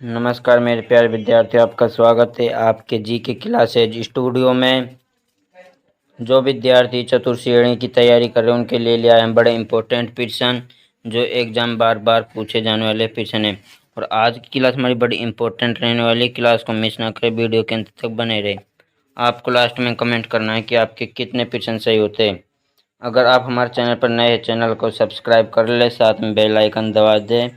नमस्कार मेरे प्यारे विद्यार्थियों, आपका स्वागत है आपके जी के क्लासेज स्टूडियो में। जो विद्यार्थी चतुर्थ श्रेणी की तैयारी कर रहे हैं उनके लिए लिया है बड़े इंपॉर्टेंट प्रश्न जो एग्जाम बार बार पूछे जाने वाले प्रश्न हैं। और आज की क्लास हमारी बड़ी इंपॉर्टेंट रहने वाली। क्लास को मिस ना करें, वीडियो के अंत तक बने रहे। आपको लास्ट में कमेंट करना है कि आपके कितने प्रश्न सही होते हैं। अगर आप हमारे चैनल पर नए हैं, चैनल को सब्सक्राइब कर ले, साथ में बेल आइकन दबा दें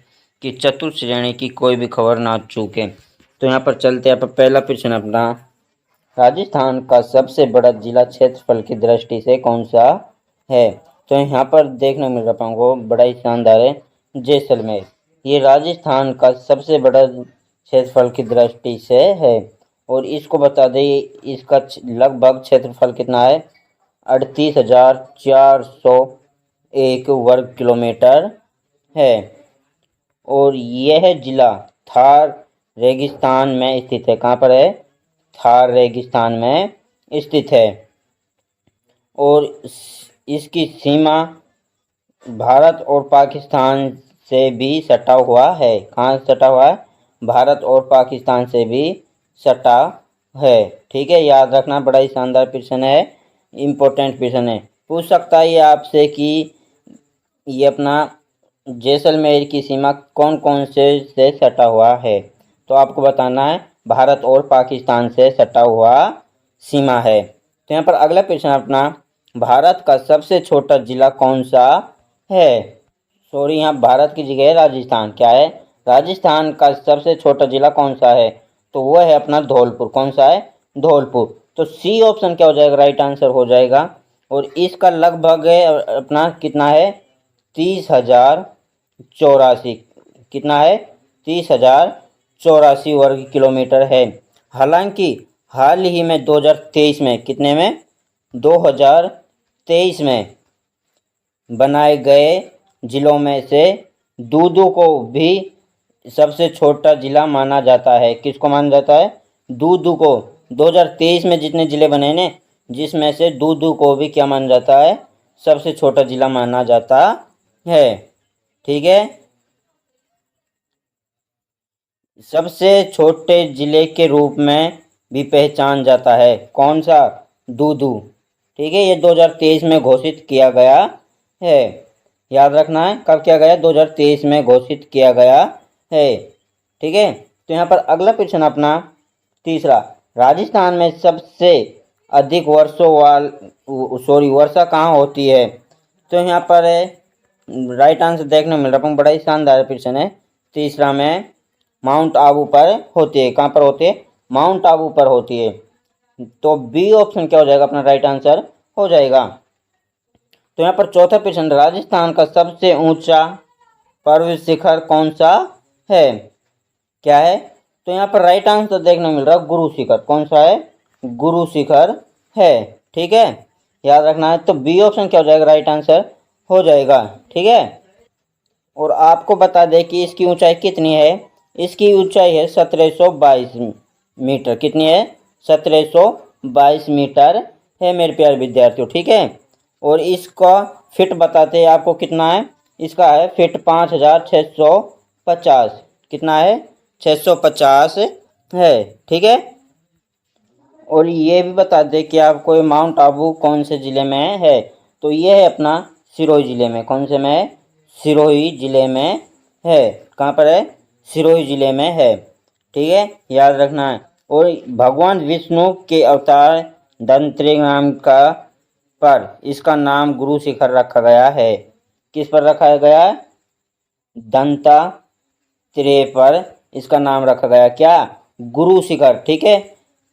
कि चतुर्थ श्रेणी की कोई भी खबर ना चूके। तो यहाँ पर चलते हैं। पहला प्रश्न अपना, राजस्थान का सबसे बड़ा जिला क्षेत्रफल की दृष्टि से कौन सा है? तो यहाँ पर देखने मिल रहा आपको बड़ा ही शानदार है, जैसलमेर। ये राजस्थान का सबसे बड़ा क्षेत्रफल की दृष्टि से है। और इसको बता दें, इसका लगभग क्षेत्रफल कितना है? 38,401 वर्ग किलोमीटर है। और यह जिला थार रेगिस्तान में स्थित है। कहाँ पर है? थार रेगिस्तान में स्थित है। और इसकी सीमा भारत और पाकिस्तान से भी सटा हुआ है। कहाँ सटा हुआ है? भारत और पाकिस्तान से भी सटा है। ठीक है, याद रखना, बड़ा ही शानदार प्रश्न है, इम्पोर्टेंट प्रश्न है। पूछ सकता है ये आपसे कि ये अपना जैसलमेर की सीमा कौन कौन से सटा हुआ है। तो आपको बताना है भारत और पाकिस्तान से सटा हुआ सीमा है। तो यहाँ पर अगला प्रश्न अपना, भारत का सबसे छोटा जिला कौन सा है? सॉरी, यहाँ भारत की जगह है राजस्थान। क्या है? राजस्थान का सबसे छोटा जिला कौन सा है? तो वो है अपना धौलपुर। कौन सा है? धौलपुर। तो सी ऑप्शन क्या हो जाएगा? राइट आंसर हो जाएगा। और इसका लगभग अपना कितना है? 30,084। कितना है? 30,084 वर्ग किलोमीटर है। हालांकि हाल ही में 2023 में, कितने में? 2023 में बनाए गए जिलों में से दूदू को भी सबसे छोटा जिला माना जाता है। किसको माना जाता है? दूदू को। 2023 में जितने जिले बने ने, जिसमें से दूदू को भी क्या माना जाता है? सबसे छोटा जिला माना जाता है। ठीक है, सबसे छोटे जिले के रूप में भी पहचान जाता है। कौन सा? दूदू। ठीक है, ये 2023 में घोषित किया गया है। याद रखना है, कब किया गया? 2023 में घोषित किया गया है। ठीक है, तो यहाँ पर अगला प्रश्न अपना तीसरा, राजस्थान में सबसे अधिक वर्षा कहाँ होती है? तो यहाँ पर राइट आंसर देखने मिल रहा है, बड़ा ही शानदार प्रश्न है। तीसरा में माउंट आबू पर होती है। कहाँ पर होती है? माउंट आबू पर होती है। तो बी ऑप्शन क्या हो जाएगा? अपना राइट आंसर हो जाएगा। तो यहाँ पर चौथा प्रश्न, राजस्थान का सबसे ऊंचा पर्वत शिखर कौन सा है? क्या है? तो यहाँ पर राइट आंसर देखने मिल रहा है गुरु शिखर। कौन सा है? गुरु शिखर है। ठीक है, याद रखना है। तो बी ऑप्शन क्या हो जाएगा? राइट आंसर हो जाएगा। ठीक है, और आपको बता दें कि इसकी ऊंचाई कितनी है। इसकी ऊंचाई है 1722 मीटर। कितनी है? 1722 मीटर है मेरे प्यारे विद्यार्थियों। ठीक है, और इसका फिट बताते हैं आपको कितना है। इसका है फिट 5,650। कितना है? 650 है। ठीक है, और ये भी बता दें कि आपको माउंट आबू कौन से ज़िले में है। तो ये है अपना सिरोही ज़िले में। कौन से में है? सिरोही ज़िले में है। कहाँ पर है? सिरोही ज़िले में है। ठीक है, याद रखना है। और भगवान विष्णु के अवतार धनतेरस नाम का पर इसका नाम गुरु शिखर रखा गया है। किस पर रखा गया है? दंतात्रेय पर इसका नाम रखा गया। क्या? गुरु शिखर। ठीक है,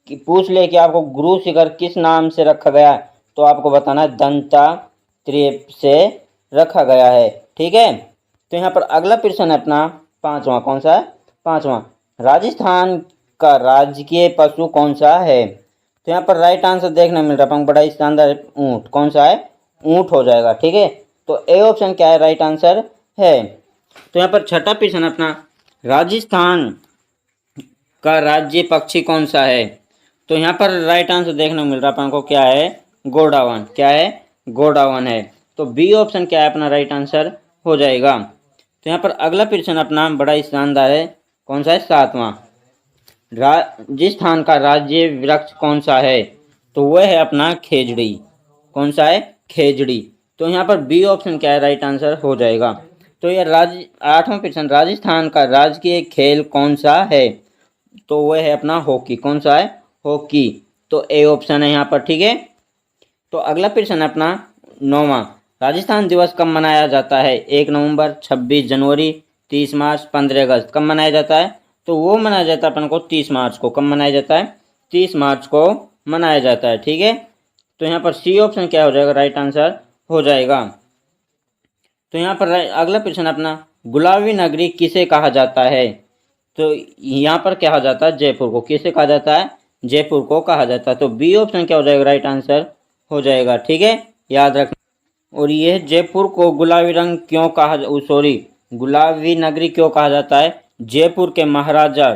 कि पूछ ले कि आपको गुरु शिखर किस नाम से रखा गया है, तो आपको बताना है दंतात्रेय से रखा गया है। ठीक है, तो यहाँ पर अगला प्रश्न है अपना पांचवा। कौन सा है? पांचवा, राजस्थान का राजकीय पशु कौन सा है? तो यहाँ पर राइट आंसर देखने मिल रहा है, बड़ा ही शानदार, ऊंट। कौन सा है? ऊंट हो जाएगा। ठीक है, तो ए ऑप्शन क्या है? राइट आंसर है। तो यहाँ पर छठा प्रश्न अपना, राजस्थान का राज्य पक्षी कौन सा है? तो यहाँ पर राइट आंसर देखने को मिल रहा है आपको, क्या है? गोडावन। क्या है? गोडावन है। तो बी ऑप्शन क्या है? अपना राइट आंसर हो जाएगा। तो यहाँ पर अगला प्रश्न अपना बड़ा ही शानदार है, कौन सा है? 7वां। राजस्थान का राज्य वृक्ष कौन सा है? तो वह है अपना खेजड़ी। कौन सा है? खेजड़ी। तो यहाँ पर बी ऑप्शन क्या है? राइट आंसर हो जाएगा। तो यह 8वां प्रश्न, राजस्थान का राजकीय खेल कौन सा है? तो वह है अपना हॉकी। कौन सा है? हॉकी। तो ए ऑप्शन है यहाँ पर, ठीक है। तो अगला प्रश्न अपना 9वां, राजस्थान दिवस कब मनाया जाता है? 1 नवंबर, 26 जनवरी, 30 मार्च, 15 अगस्त। कब मनाया जाता है? तो वो मनाया जाता है अपन को 30 मार्च को। कब मनाया जाता है? 30 मार्च को मनाया जाता है, ठीक है। तो यहाँ पर सी ऑप्शन क्या हो जाएगा? राइट आंसर हो जाएगा। तो यहाँ पर अगला प्रश्न अपना, गुलाबी नगरी किसे कहा जाता है? तो यहाँ पर क्या कहा जाता है? जयपुर को। किसे कहा जाता है? जयपुर को कहा जाता है। तो बी ऑप्शन क्या हो जाएगा? राइट आंसर हो जाएगा, ठीक है, याद रखना। और यह जयपुर को गुलाबी रंग क्यों कहा, सॉरी, गुलाबी नगरी क्यों कहा जाता है? जयपुर के महाराजा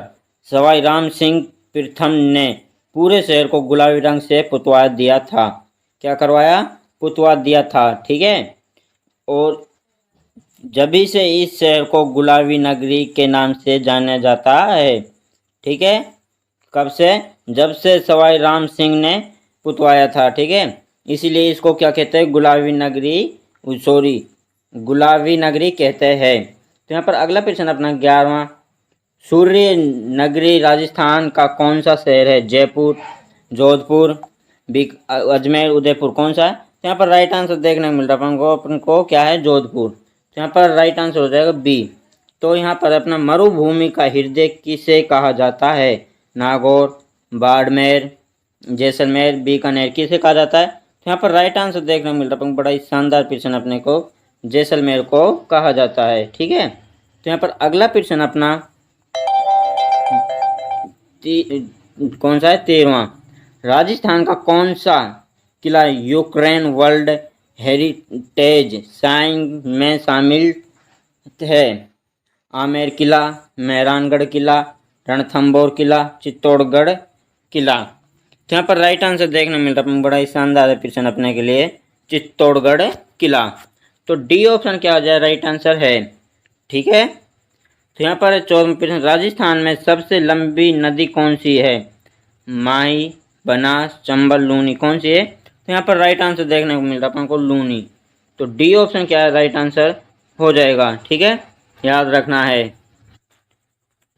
सवाई राम सिंह प्रथम ने पूरे शहर को गुलाबी रंग से पुतवा दिया था। क्या करवाया? पुतवा दिया था, ठीक है। और जभी से इस शहर को गुलाबी नगरी के नाम से जाना जाता है, ठीक है। कब से? जब से सवाई राम सिंह ने पुतवाया था, ठीक है। इसीलिए इसको क्या कहते हैं? गुलाबी नगरी, सॉरी, गुलाबी नगरी कहते हैं। तो यहाँ पर अगला प्रश्न अपना 11वां, सूर्य नगरी राजस्थान का कौन सा शहर है? जयपुर, जोधपुर, अजमेर, उदयपुर। कौन सा है? तो यहाँ पर राइट आंसर देखने को मिल रहा है अपन को क्या है? जोधपुर। तो यहाँ पर राइट आंसर हो जाएगा बी। तो यहाँ पर अपना मरुभूमि का हृदय किसे कहा जाता है? नागौर, बाड़मेर, जैसलमेर, बीकानेर। किसे कहा जाता है? तो यहाँ पर राइट आंसर देखने को मिल रहा है, बड़ा ही शानदार प्रश्न अपने को, जैसलमेर को कहा जाता है, ठीक है। तो यहाँ पर अगला प्रश्न अपना कौन सा है? 13वां, राजस्थान का कौन सा किला यूक्रेन वर्ल्ड हेरिटेज साइट में शामिल है? आमेर किला, मेहरानगढ़ किला, रणथंभौर किला, चित्तौड़गढ़ किला। तो यहाँ पर राइट आंसर देखने मिल रहा है, बड़ा ही शानदार प्रश्न अपने के लिए, चित्तौड़गढ़ किला। तो डी ऑप्शन क्या हो जाए? राइट आंसर है, ठीक है। तो यहाँ पर 14वां प्रश्न, राजस्थान में सबसे लंबी नदी कौन सी है? माही, बनास, चंबल, लूनी। कौन सी है? तो यहाँ पर राइट आंसर देखने को मिल रहा है अपन को लूनी। तो डी ऑप्शन क्या है? राइट आंसर हो जाएगा, ठीक है, याद रखना है।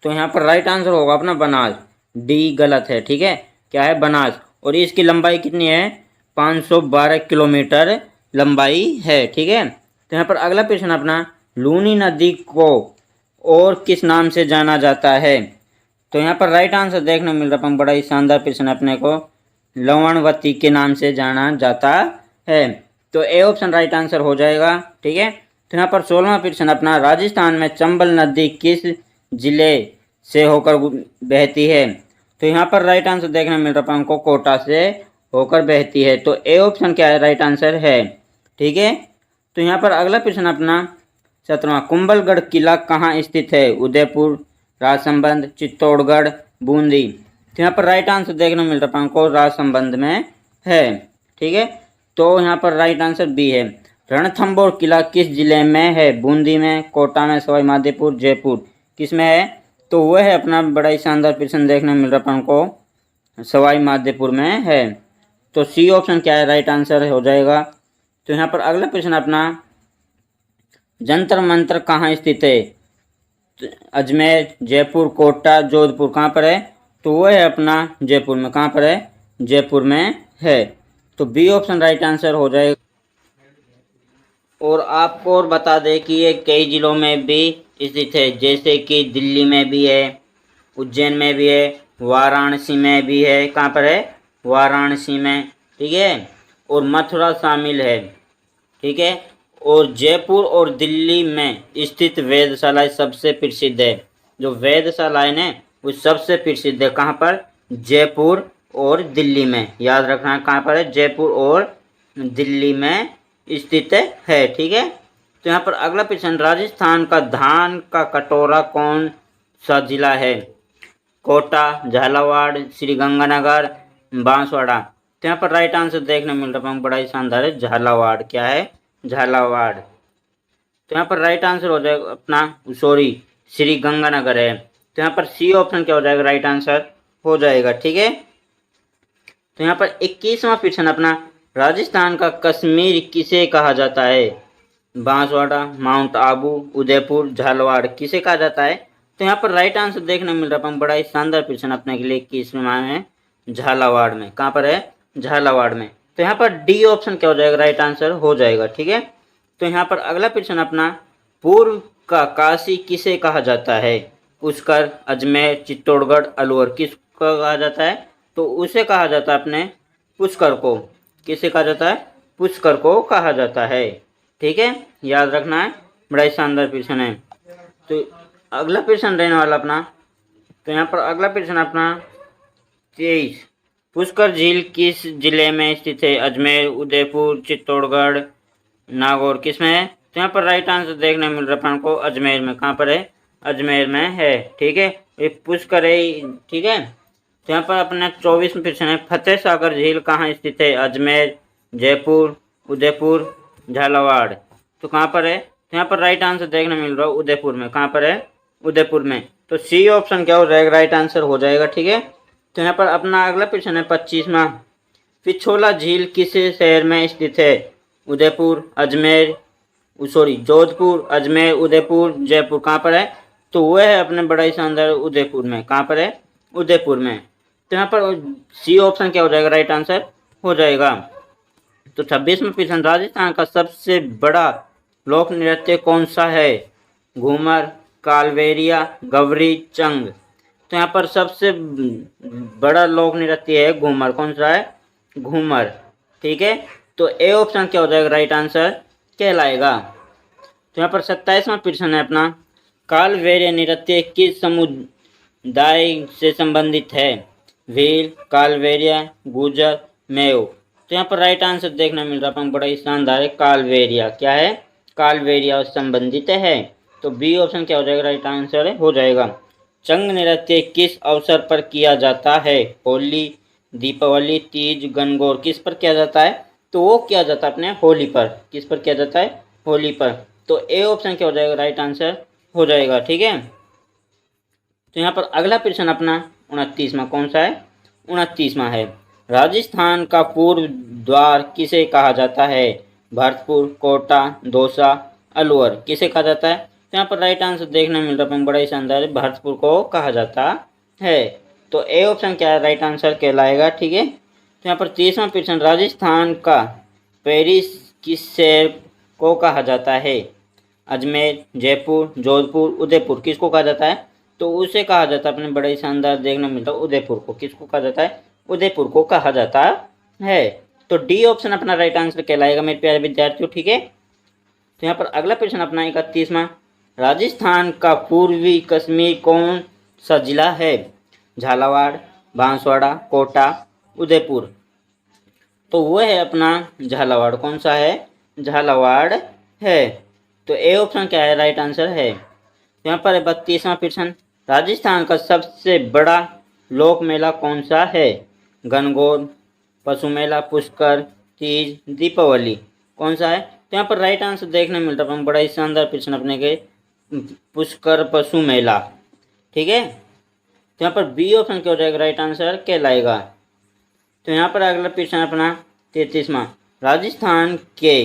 तो यहाँ पर राइट आंसर होगा अपना बनास। डी गलत है, ठीक है। क्या है? बनास। और इसकी लंबाई कितनी है? 512 किलोमीटर लंबाई है, ठीक है। तो यहाँ पर अगला प्रश्न अपना, लूनी नदी को और किस नाम से जाना जाता है? तो यहाँ पर राइट आंसर देखने मिल रहा है, बड़ा ही शानदार प्रश्न अपने को, लवणवती के नाम से जाना जाता है। तो ए ऑप्शन राइट आंसर हो जाएगा, ठीक है। तो यहाँ पर 16वां प्रश्न अपना, राजस्थान में चंबल नदी किस जिले से होकर बहती है? तो यहाँ पर राइट आंसर देखने मिल रहा है हमको, कोटा से होकर बहती है। तो ए ऑप्शन क्या है? राइट आंसर है, ठीक है। तो यहाँ पर अगला प्रश्न अपना 17वां, कुंभलगढ़ किला कहाँ स्थित है? उदयपुर, राजसमंद, चित्तौड़गढ़, बूंदी। तो यहाँ पर राइट आंसर देखने मिल रहा है हमको, राजसमंद में है, ठीक है। तो यहाँ पर राइट आंसर बी है। रणथंभौर किला किस जिले में है? बूंदी में, कोटा में, सवाई माधोपुर, जयपुर। किस में है? तो वह है अपना, बड़ा ही शानदार प्रश्न देखने मिल रहा है हमको, सवाई माधोपुर में है। तो सी ऑप्शन क्या है? राइट आंसर हो जाएगा। तो यहाँ पर अगला प्रश्न अपना, जंतर मंतर कहाँ स्थित है? अजमेर, जयपुर, कोटा, जोधपुर। कहाँ पर है? तो वह है अपना जयपुर में। कहाँ पर है? जयपुर में है। तो बी ऑप्शन राइट आंसर हो जाएगा। और आपको और बता दें कि ये कई जिलों में भी स्थित है, जैसे कि दिल्ली में भी है, उज्जैन में भी है, वाराणसी में भी है। कहाँ पर है? वाराणसी में, ठीक है। और मथुरा शामिल है, ठीक है। और जयपुर और दिल्ली में स्थित वेधशालाएं सबसे प्रसिद्ध है। जो वेधशालाएं ने वो सबसे प्रसिद्ध है। कहाँ पर? जयपुर और दिल्ली में, याद रखना है। कहाँ पर है? जयपुर और दिल्ली में स्थित है, ठीक है। तो यहाँ पर अगला प्रश्न, राजस्थान का धान का कटोरा कौन सा जिला है? कोटा, झालावाड़, श्रीगंगानगर, बांसवाड़ा। तो यहाँ पर राइट आंसर देखने मिल रहा है, बड़ा ही शानदार है, झालावाड़। क्या है? झालावाड़। तो यहाँ पर राइट आंसर हो जाएगा अपना, सॉरी, श्रीगंगानगर है। तो यहाँ पर सी ऑप्शन क्या हो जाएगा, राइट आंसर हो जाएगा। ठीक है, तो यहाँ पर 21वां क्वेश्चन अपना, राजस्थान का कश्मीर किसे कहा जाता है? बांसवाड़ा, माउंट आबू, उदयपुर, झालावाड़, किसे कहा जाता है? तो यहाँ पर राइट आंसर देखने मिल रहा है, बड़ा ही शानदार क्वेश्चन अपने के लिए, 21वां है झालावाड़ में। कहाँ पर है? झालावाड़ में। तो यहाँ पर डी ऑप्शन क्या हो जाएगा, राइट आंसर हो जाएगा। ठीक है, तो यहाँ पर अगला क्वेश्चन अपना, पूर्व का काशी किसे कहा जाता है? पुष्कर, अजमेर, चित्तौड़गढ़, अलवर, किसको कहा जाता है? तो उसे कहा जाता है अपने पुष्कर को। किसे कहा जाता है? पुष्कर को कहा जाता है। ठीक है, याद रखना है, बड़ा ही शानदार क्वेश्चन है। तो अगला क्वेश्चन रहने वाला अपना, तो यहाँ पर अगला क्वेश्चन अपना 23, पुष्कर झील किस जिले में स्थित है? अजमेर, उदयपुर, चित्तौड़गढ़, नागौर, किस में है? तो यहाँ पर राइट आंसर देखने मिल रहा है हमको, अजमेर में। कहाँ पर है? अजमेर में है। ठीक है, ये पुष्कर है। ठीक है, तो यहाँ पर अपना 24 में क्वेश्चन है, फतेह सागर झील कहाँ स्थित है? अजमेर, जयपुर, उदयपुर, झालावाड़, तो कहाँ पर है? तो यहाँ पर राइट आंसर देखने मिल रहा है उदयपुर में। कहाँ पर है? उदयपुर में। तो सी ऑप्शन क्या हो जाएगा, राइट आंसर हो जाएगा। ठीक है, तो यहाँ पर अपना अगला क्वेश्चन है 25वां, पिछोला झील किस शहर में स्थित है? उदयपुर, अजमेर, जोधपुर, अजमेर, उदयपुर, जयपुर, कहाँ पर है? तो वह है अपने बड़ा ही शानदार उदयपुर में। कहाँ पर है? उदयपुर में। तो यहाँ पर सी ऑप्शन क्या हो जाएगा, राइट आंसर हो जाएगा। तो 26वां क्वेश्चन, राजस्थान का सबसे बड़ा लोक नृत्य कौन सा है? घूमर, कालवेरिया, गवरी, चंग, तो यहाँ पर सबसे बड़ा लोक नृत्य है घूमर। कौन सा है? घूमर। ठीक है, तो ए ऑप्शन क्या हो जाएगा, राइट आंसर कहलाएगा। तो यहाँ पर 27वां क्वेश्चन है अपना, कालवेरिया नृत्य किस समुदाय से संबंधित है? भील, कालवेरिया, गुजर, मेयो, तो यहाँ पर राइट आंसर देखने मिल रहा है, बड़ा ही शानदार है, कालवेरिया। क्या है? कालवेरिया संबंधित है। तो बी ऑप्शन क्या हो जाएगा, राइट आंसर हो जाएगा। चंग नृत्य किस अवसर पर किया जाता है? होली, दीपावली, तीज, गणगौर, किस पर किया जाता है? तो वो किया जाता है अपने होली पर। किस पर किया जाता है? होली पर। तो ए ऑप्शन क्या हो जाएगा, राइट आंसर हो जाएगा। ठीक है, तो यहाँ पर अगला प्रश्न अपना 29वां कौन सा है? 29वां है, राजस्थान का पूर्व द्वार किसे कहा जाता है? भरतपुर, कोटा, दौसा, अलवर, किसे कहा जाता है? तो यहाँ पर राइट आंसर देखने मिल रहा है, बड़ा ही शानदार है, भरतपुर को कहा जाता है। तो ए ऑप्शन क्या है, राइट आंसर कहलाएगा। ठीक है, तो यहाँ पर 30वां प्रश्न, राजस्थान का पेरिस किस शहर को कहा जाता है? अजमेर, जयपुर, जोधपुर, उदयपुर, किसको कहा जाता है? तो उसे कहा जाता है, अपने बड़ा ही शानदार देखने मिलता है, उदयपुर को। किसको कहा जाता है? उदयपुर को कहा जाता है। तो डी ऑप्शन अपना राइट आंसर कहलाएगा मेरे प्यारे विद्यार्थियों। ठीक है, तो यहाँ पर अगला प्रश्न अपना 31वां, राजस्थान का पूर्वी कश्मीर कौन सा जिला है? झालावाड़, बांसवाड़ा, कोटा, उदयपुर, तो वो है अपना झालावाड़। कौन सा है? झालावाड़ है। तो ए ऑप्शन क्या है, राइट आंसर है। यहाँ पर 32वां प्रश्न, राजस्थान का सबसे बड़ा लोक मेला कौन सा है? गणगौर, पशु मेला, पुष्कर, तीज, दीपावली, कौन सा है? तो यहाँ पर राइट आंसर देखने मिलता है, बड़ा ही शानदार प्रश्न अपने के, पुष्कर पशु मेला। ठीक है, तो यहाँ पर बी ऑप्शन क्या हो जाएगा, राइट आंसर कहलाएगा। तो यहाँ पर अगला प्रश्न अपना 33वां, राजस्थान के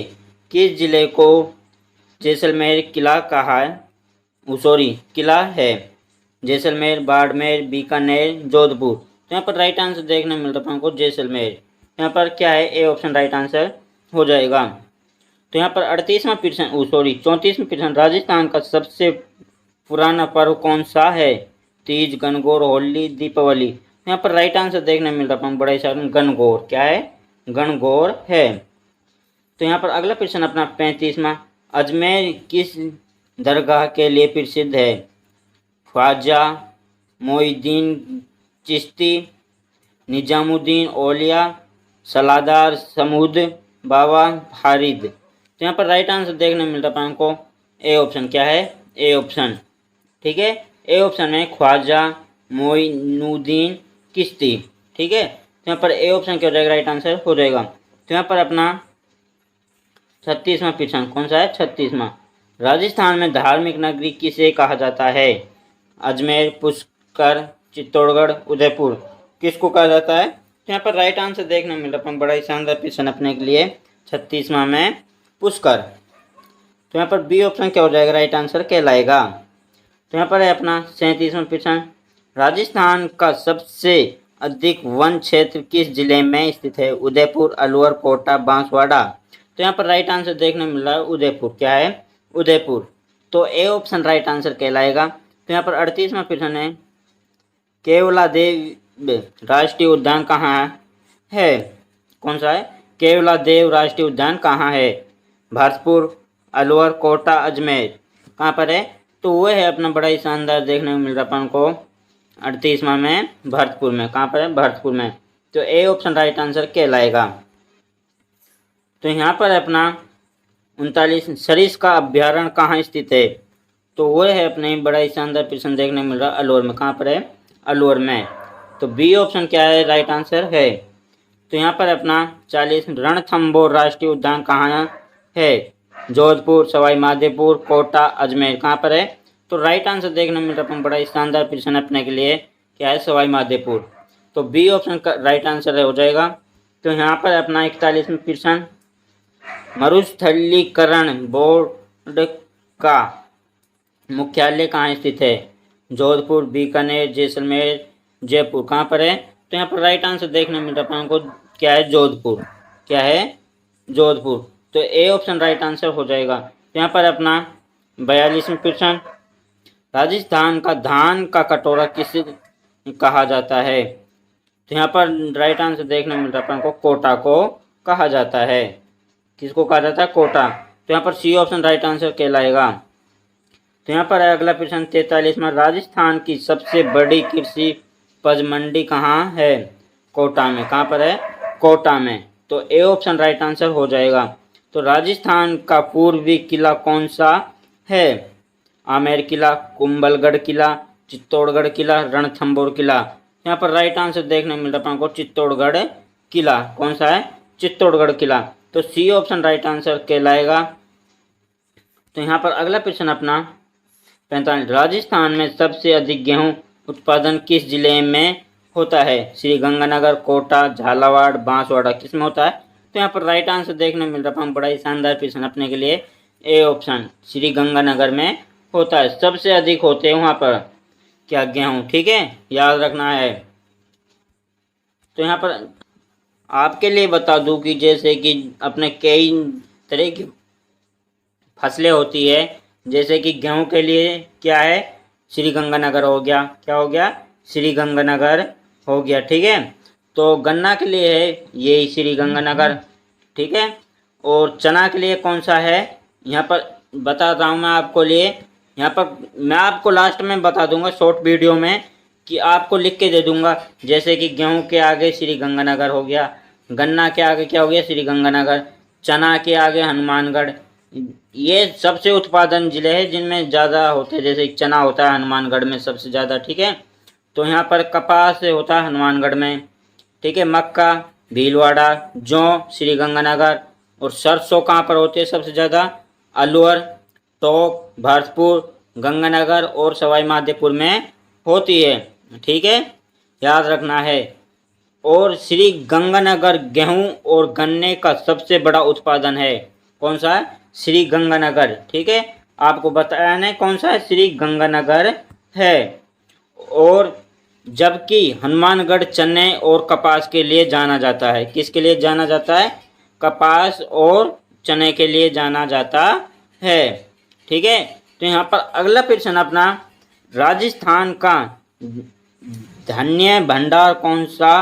किस जिले को जैसलमेर किला कहा है? किला है? जैसलमेर, बाड़मेर, बीकानेर, जोधपुर, तो यहाँ पर राइट आंसर देखने मिल रहा है हमको जैसलमेर। यहाँ पर क्या है, ए ऑप्शन राइट आंसर हो जाएगा। तो यहाँ पर 38वां प्रश्न 34वां प्रश्न, राजस्थान का सबसे पुराना पर्व कौन सा है? तीज, गणगौर, होली, दीपावली, यहाँ पर राइट आंसर देखने मिल रहा है बड़ा ही गणगौर। क्या है? गणगौर है। तो यहाँ पर अगला प्रश्न अपना 35वां, अजमेर किस दरगाह के लिए प्रसिद्ध है? ख्वाजा मोइनुद्दीन चिश्ती, निजामुद्दीन औलिया, सलादार समूद, बाबा हारिद, तो यहाँ पर राइट आंसर देखने मिल रहा है हमको ए ऑप्शन। क्या है? A option. ठीक है, ए ऑप्शन है ख्वाजा मोइनुद्दीन चिश्ती। ठीक है, तो यहाँ पर ए ऑप्शन क्या हो जाएगा, राइट आंसर हो जाएगा। तो यहाँ पर अपना 36वां प्रश्न कौन सा है? 36वां, राजस्थान में धार्मिक नगरी किसे कहा जाता है? अजमेर, पुष्कर, चित्तौड़गढ़, उदयपुर किसको कहा जाता है? तो यहाँ पर राइट आंसर देखने मिल रहा है बड़ा ही शानदार प्रश्न अपने के लिए 36वां में पुष्कर। तो यहाँ पर बी ऑप्शन क्या हो जाएगा? राइट आंसर कहलाएगा। तो यहाँ पर है अपना 37वां प्रश्न, राजस्थान का सबसे अधिक वन क्षेत्र किस जिले में स्थित है? उदयपुर, अलवर, कोटा, बांसवाड़ा। तो यहाँ पर राइट आंसर देखने मिल रहा है उदयपुर। क्या है? उदयपुर। तो ए ऑप्शन राइट आंसर कहलाएगा। तो यहाँ पर 38वां प्रश्न है, केवलादेव राष्ट्रीय उद्यान कहाँ है? कौन सा है? केवलादेव राष्ट्रीय उद्यान कहाँ है? भरतपुर, अलवर, कोटा, अजमेर। कहाँ पर है? तो वो है अपना बड़ा ही शानदार देखने को मिल रहा अपन को 38वां में भरतपुर में। कहाँ पर है? भरतपुर में। तो ए ऑप्शन राइट आंसर कहलाएगा। तो यहाँ पर अपना 39 सरिस का अभ्यारण्य कहाँ स्थित है? तो वो है अपने बड़ा ही शानदार प्रश्न देखने मिल रहा अलवर में। कहाँ पर है? अलवर में। तो बी ऑप्शन क्या है? राइट आंसर है। तो यहाँ पर अपना 40 रणथंभौर राष्ट्रीय उद्यान कहाँ है? जोधपुर, सवाई माधोपुर, कोटा, अजमेर। कहाँ पर है? तो राइट आंसर देखने मिल रहा है बड़ा ही शानदार प्रश्न अपने के लिए। क्या है? सवाई माधोपुर। तो बी ऑप्शन का राइट आंसर हो जाएगा। तो यहाँ पर अपना 41वां प्रश्न, मरुस्थलीकरण बोर्ड का मुख्यालय कहाँ स्थित है? जोधपुर, बीकानेर, जैसलमेर, जयपुर। कहाँ पर है? तो यहाँ पर राइट आंसर देखने मिल रहा है आपको। क्या है? जोधपुर। क्या है? जोधपुर। तो ए ऑप्शन राइट आंसर हो जाएगा। तो यहाँ पर अपना 42वां प्रश्न, राजस्थान का धान का कटोरा किसे कहा जाता है? तो यहाँ पर राइट आंसर देखने मिल रहा है आपको, कोटा को कहा जाता है। किसको कहा जाता है? कोटा। तो यहाँ पर सी ऑप्शन राइट आंसर कहलाएगा। तो यहाँ पर अगला प्रश्न 43वां, राजस्थान की सबसे बड़ी कृषि उपज मंडी कहाँ है? कोटा में। कहाँ पर है? कोटा में। तो ए ऑप्शन राइट आंसर हो जाएगा। तो राजस्थान का पूर्वी किला कौन सा है? आमेर किला, कुंभलगढ़ किला, चित्तौड़गढ़ किला, रणथंभौर किला। यहाँ पर राइट आंसर देखने मिल रहा है आपको, चित्तौड़गढ़ किला। कौन सा है? चित्तौड़गढ़ किला। तो सी ऑप्शन राइट आंसर कहलाएगा। तो यहाँ पर अगला प्रश्न अपना 45, राजस्थान में सबसे अधिक गेहूं उत्पादन किस जिले में होता है? श्रीगंगानगर, कोटा, झालावाड़, बांसवाड़ा। किस में होता है? तो यहाँ पर राइट आंसर देखने मिल रहा है बड़ा ही शानदार प्रश्न अपने के लिए। ए ऑप्शन श्रीगंगानगर में होता है। सबसे अधिक होते हैं वहाँ पर क्या? गेहूं। ठीक है, याद रखना है। तो यहाँ पर आपके लिए बता दूं कि जैसे कि अपने कई तरह की फसलें होती है, जैसे कि गेहूं के लिए क्या है? श्रीगंगानगर हो गया। क्या हो गया? श्रीगंगानगर हो गया। ठीक है। तो गन्ना के लिए है ये श्रीगंगानगर। ठीक है। और चना के लिए कौन सा है? यहाँ पर बता रहा हूँ मैं आपको लिए। यहाँ पर मैं आपको लास्ट में बता दूंगा शॉर्ट वीडियो में, कि आपको लिख के दे दूंगा। जैसे कि गेहूं के आगे श्रीगंगानगर हो गया, गन्ना के आगे क्या हो गया? श्रीगंगानगर, चना के आगे हनुमानगढ़। ये सबसे उत्पादन जिले हैं जिनमें ज़्यादा होते हैं। जैसे चना होता है हनुमानगढ़ में सबसे ज़्यादा। ठीक है। तो यहाँ पर कपास होता है हनुमानगढ़ में। ठीक है। मक्का भीलवाड़ा, जौ श्रीगंगानगर, और सरसों कहाँ पर होते हैं सबसे ज़्यादा? अलवर, टोंक, भरतपुर, गंगानगर और सवाई माधोपुर में होती है। ठीक है, याद रखना है। और श्रीगंगानगर गेहूं और गन्ने का सबसे बड़ा उत्पादन है। कौन सा है? श्रीगंगानगर। ठीक है, आपको बताया नहीं कौन सा है? श्रीगंगानगर है। और जबकि हनुमानगढ़ चने और कपास के लिए जाना जाता है। किसके लिए जाना जाता है? कपास और चने के लिए जाना जाता है। ठीक है। तो यहाँ पर अगला प्रश्न अपना, राजस्थान का धान्य भंडार कौन सा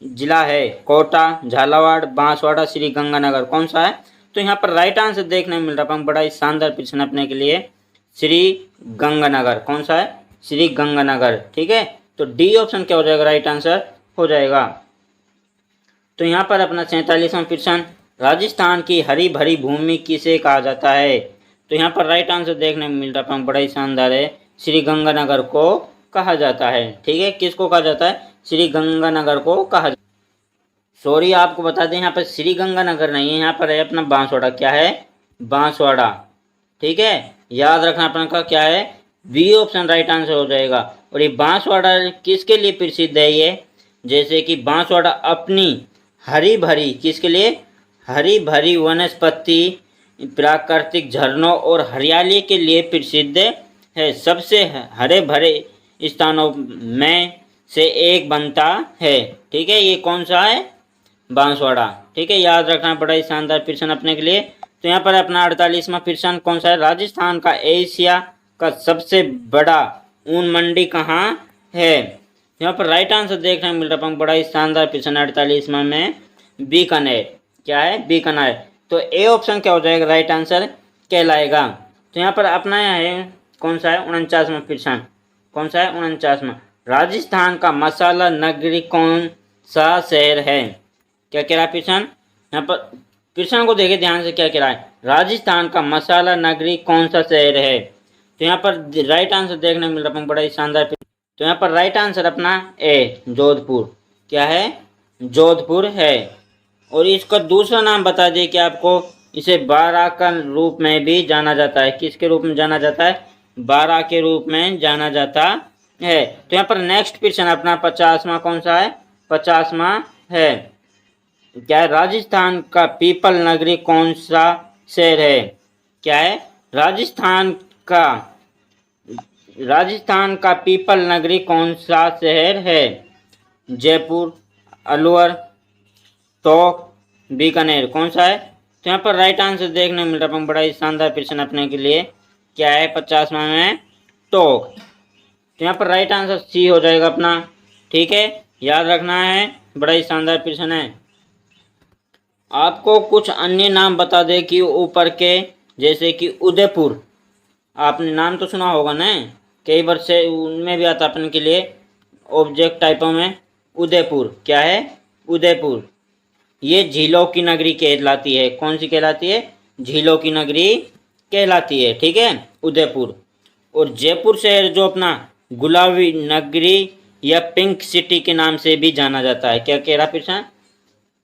जिला है? कोटा, झालावाड़, बांसवाड़ा, श्रीगंगानगर। कौन सा है? तो यहाँ पर राइट आंसर देखने मिल रहा है, बड़ा ही शानदार प्रश्न अपने के लिए, श्रीगंगानगर। कौन सा है? श्रीगंगानगर। ठीक है। तो डी ऑप्शन क्या हो जाएगा? राइट आंसर हो जाएगा। तो यहाँ पर अपना 47वां प्रश्न, राजस्थान की हरी भरी भूमि किसे कहा जाता है? तो यहाँ पर राइट आंसर देखने में मिल रहा है, बड़ा ही शानदार है, श्रीगंगानगर को कहा जाता है। ठीक है, किसको कहा जाता है? श्रीगंगानगर को कहा जाता है। सॉरी, आपको बता दें यहाँ पर श्रीगंगानगर नहीं है, यहाँ पर है अपना बांसवाड़ा। क्या है? बांसवाड़ा। ठीक है, याद रखना अपना का क्या है? बी ऑप्शन राइट आंसर हो जाएगा। और ये बांसवाड़ा किसके लिए प्रसिद्ध है? ये जैसे कि बांसवाड़ा अपनी हरी भरी, किसके लिए? हरी भरी वनस्पति, प्राकृतिक झरनों और हरियाली के लिए प्रसिद्ध है। सबसे हरे भरे स्थानों में से एक बनता है। ठीक है, ये कौन सा है? बांसवाड़ा। ठीक है, याद रखना, बड़ा ही शानदार प्रश्न अपने के लिए। तो यहाँ पर अपना 48वां प्रश्न कौन सा है? राजस्थान का एशिया का सबसे बड़ा ऊन मंडी कहाँ है? यहाँ पर राइट आंसर देखने मिल रहा है, बड़ा ही शानदार प्रश्न 48वां में, बीकानेर। क्या है? बीकानेर। तो ए ऑप्शन क्या हो जाएगा? राइट आंसर कहलाएगा। तो यहाँ पर अपना है कौन सा है? 49वां प्रश्न। कौन सा है? 49वां। राजस्थान का मसाला नगरी कौन सा शहर है? क्या कह रहा है प्रश्न? यहाँ पर प्रश्न को देखे ध्यान से, क्या कह रहा है? राजस्थान का मसाला नगरी कौन सा शहर है? तो यहाँ पर राइट आंसर देखने मिल रहा है, बड़ा ही शानदार। तो यहाँ पर राइट आंसर अपना ए, जोधपुर। क्या है? जोधपुर है। और इसका दूसरा नाम बता दिए कि आपको, इसे बारा का रूप में भी जाना जाता है। किसके रूप में जाना जाता है? बारा के रूप में जाना जाता है। तो यहाँ पर नेक्स्ट प्रश्न अपना 50वां कौन सा है? 50वां है, क्या है? राजस्थान का पीपल नगरी कौन सा शहर है? क्या है? राजस्थान का पीपल नगरी कौन सा शहर है? जयपुर, अलवर, टोंक, बीकानेर, कौन सा है? तो यहाँ पर राइट आंसर देखने मिल रहा है, बड़ा ही शानदार प्रश्न अपने के लिए। क्या है 50वां में? टोंक। तो यहाँ पर राइट आंसर सी हो जाएगा अपना। ठीक है, याद रखना है, बड़ा ही शानदार प्रश्न है। आपको कुछ अन्य नाम बता दे कि ऊपर के, जैसे कि उदयपुर, आपने नाम तो सुना होगा ना, कई बार से उनमें भी आता अपन के लिए ऑब्जेक्ट टाइपों में। उदयपुर, क्या है? उदयपुर। ये झीलों की नगरी कहलाती है। कौन सी कहलाती है? झीलों की नगरी कहलाती है। ठीक है, उदयपुर। और जयपुर शहर जो अपना गुलाबी नगरी या पिंक सिटी के नाम से भी जाना जाता है। क्या कह रहा प्रश्न?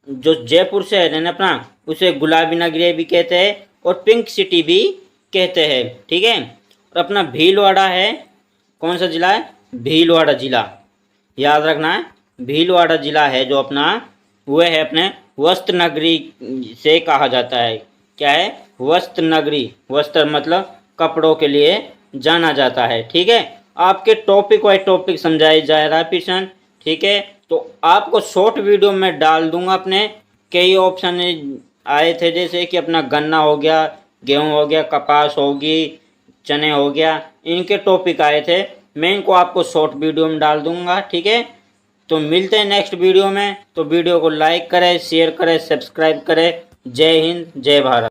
जो जयपुर शहर है ना अपना, उसे गुलाबी नगरी भी कहते हैं और पिंक सिटी भी कहते हैं। ठीक है, और अपना भीलवाड़ा है, कौन सा जिला है? भीलवाड़ा जिला। याद रखना है, भीलवाड़ा जिला है जो अपना, वह है अपने वस्त्र नगरी से कहा जाता है। क्या है? वस्त्र नगरी। वस्त्र मतलब कपड़ों के लिए जाना जाता है। ठीक है, आपके टॉपिक वाइज टॉपिक समझाए जा रहा है प्रश्न। ठीक है, तो आपको शॉर्ट वीडियो में डाल दूंगा अपने। कई ऑप्शन आए थे, जैसे कि अपना गन्ना हो गया, गेहूं हो गया, कपास होगी, चने हो गया, इनके टॉपिक आए थे। मैं इनको आपको शॉर्ट वीडियो में डाल दूंगा। ठीक है, तो मिलते हैं नेक्स्ट वीडियो में। तो वीडियो को लाइक करें, शेयर करें, सब्सक्राइब करें। जय हिंद, जय भारत।